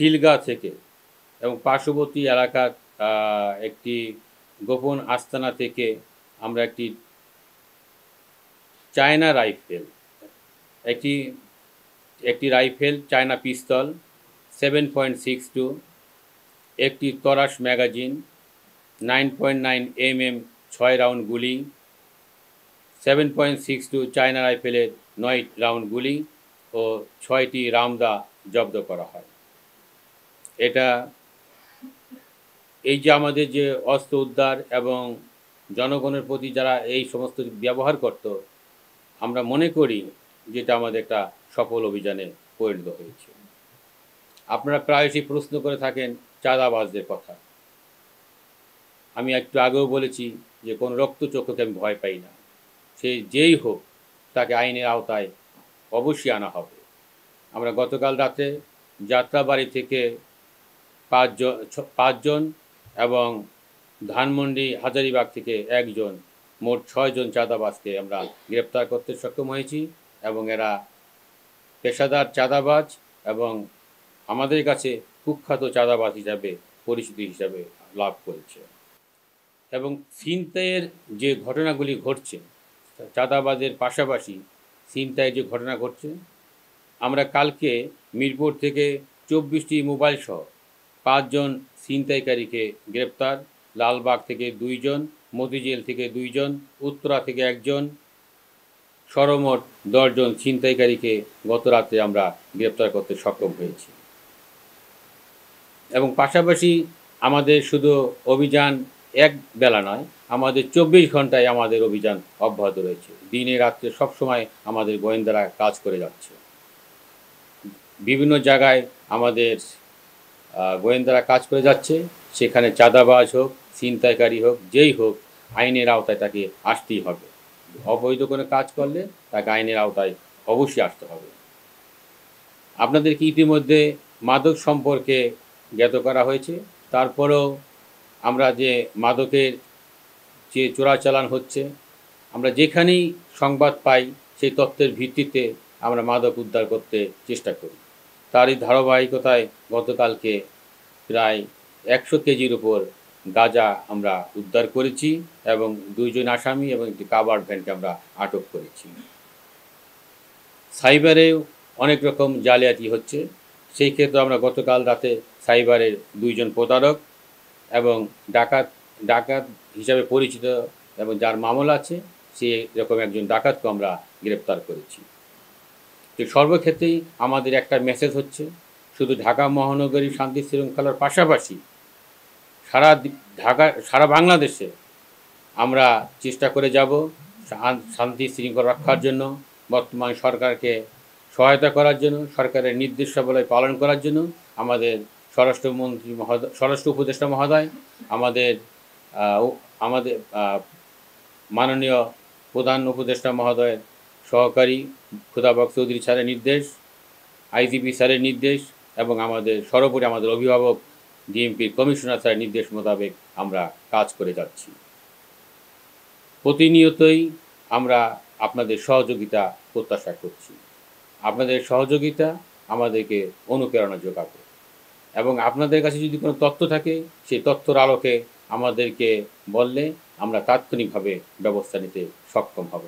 খিলগা থেকে এবং পার্শ্ববর্তী এলাকার একটি গোপন আস্তানা থেকে আমরা একটি চায়না রাইফেল, একটি রাইফেল, চায়না পিস্তল 7.62, একটি তরাস ম্যাগাজিন, 9.9 mm 6 রাউন্ড গুলি, 7.62 চায়না রাইফেলের 9 রাউন্ড গুলি ও 6টি রামদা জব্দ করা হয়। এই যে আমাদের যে অস্ত্র উদ্ধার এবং জনগণের প্রতি যারা এই সমস্ত ব্যবহার করত, আমরা মনে করি যেটা আমাদের একটা সফল অভিযানে পরিণত হয়েছে। আপনারা প্রায়শই প্রশ্ন করে থাকেন চাঁদাবাজদের কথা। আমি একটু আগেও বলেছি যে কোনো রক্তচক্ষুকে আমি ভয় পাই না, সে যেই হোক তাকে আইনের আওতায় অবশ্যই আনা হবে। আমরা গতকাল রাতে যাত্রাবাড়ি থেকে 5 জন এবং ধানমন্ডি হাজারীবাগ থেকে 1 জন, মোট 6 জন চাঁদাবাজকে আমরা গ্রেপ্তার করতে সক্ষম হয়েছি এবং এরা পেশাদার চাঁদাবাজ এবং আমাদের কাছে কুখ্যাত চাঁদাবাজ হিসাবে পরিচিতি হিসাবে লাভ করেছে। এবং ছিনতাইয়ের যে ঘটনাগুলি ঘটছে, চাঁদাবাজের পাশাপাশি ছিনতাইয়ের যে ঘটনা ঘটছে, আমরা কালকে মিরপুর থেকে 24টি মোবাইল সহ 5 জন ছিনতাইকারীকে গ্রেপ্তার, লালবাগ থেকে 2 জন, মতিঝিল থেকে 2 জন, উত্তরা থেকে 1 জন, সর্বমোট 10 জন ছিনতাইকারীকে গত রাতে আমরা গ্রেপ্তার করতে সক্ষম হয়েছি। এবং পাশাপাশি আমাদের শুধু অভিযান এক বেলা নয়, আমাদের 24 ঘন্টায় আমাদের অভিযান অব্যাহত রয়েছে। দিনে রাত্রে সবসময় আমাদের গোয়েন্দারা কাজ করে যাচ্ছে। বিভিন্ন জায়গায় আমাদের গোয়েন্দারা কাজ করে যাচ্ছে, সেখানে চাঁদাবাজ হোক, ছিনতাইকারী হোক, যেই হোক, আইনের আওতায় তাকে আসতেই হবে। অবৈধ কোনো কাজ করলে তাকে আইনের আওতায় অবশ্যই আসতে হবে। আপনাদেরকে ইতিমধ্যে মাদক সম্পর্কে জ্ঞাত করা হয়েছে। তারপরেও আমরা যে মাদকের যে চোরাচালান হচ্ছে, আমরা যেখানেই সংবাদ পাই সেই তথ্যের ভিত্তিতে আমরা মাদক উদ্ধার করতে চেষ্টা করি। তারই ধারাবাহিকতায় গতকালকে প্রায় 100 কেজির উপর গাঁজা আমরা উদ্ধার করেছি এবং 2 জন আসামি এবং একটি কাভার্ড ভ্যানকে আমরা আটক করেছি। সাইবারেও অনেক রকম জালিয়াতি হচ্ছে, সেই ক্ষেত্রে আমরা গতকাল রাতে সাইবারের 2 জন প্রতারক এবং ডাকাত হিসাবে পরিচিত এবং যার মামলা আছে সেই রকম একজন ডাকাতকে আমরা গ্রেপ্তার করেছি। তো সর্বক্ষেত্রেই আমাদের একটা মেসেজ হচ্ছে, শুধু ঢাকা মহানগরী শান্তি শৃঙ্খলার পাশাপাশি সারা বাংলাদেশে আমরা চেষ্টা করে যাব শান্তি শৃঙ্খলা রক্ষার জন্য, বর্তমান সরকারকে সহায়তা করার জন্য, সরকারের নির্দেশাবলী পালন করার জন্য। আমাদের স্বরাষ্ট্র উপদেষ্টা মহোদয়, আমাদের মাননীয় প্রধান উপদেষ্টা মহোদয়ের সহকারী খুদাবক চৌধুরী স্যারের নির্দেশ, আইজিপি স্যারের নির্দেশ এবং সর্বোপরি আমাদের অভিভাবক ডিএমপির কমিশনার স্যারের নির্দেশ মোতাবেক আমরা কাজ করে যাচ্ছি। প্রতিনিয়তই আমরা আপনাদের সহযোগিতা প্রত্যাশা করছি। আপনাদের সহযোগিতা আমাদেরকে অনুপ্রেরণা যোগাবে এবং আপনাদের কাছে যদি কোনো তথ্য থাকে, সেই তথ্যর আলোকে আমাদেরকে বললে আমরা তাৎক্ষণিকভাবে ব্যবস্থা নিতে সক্ষম হব।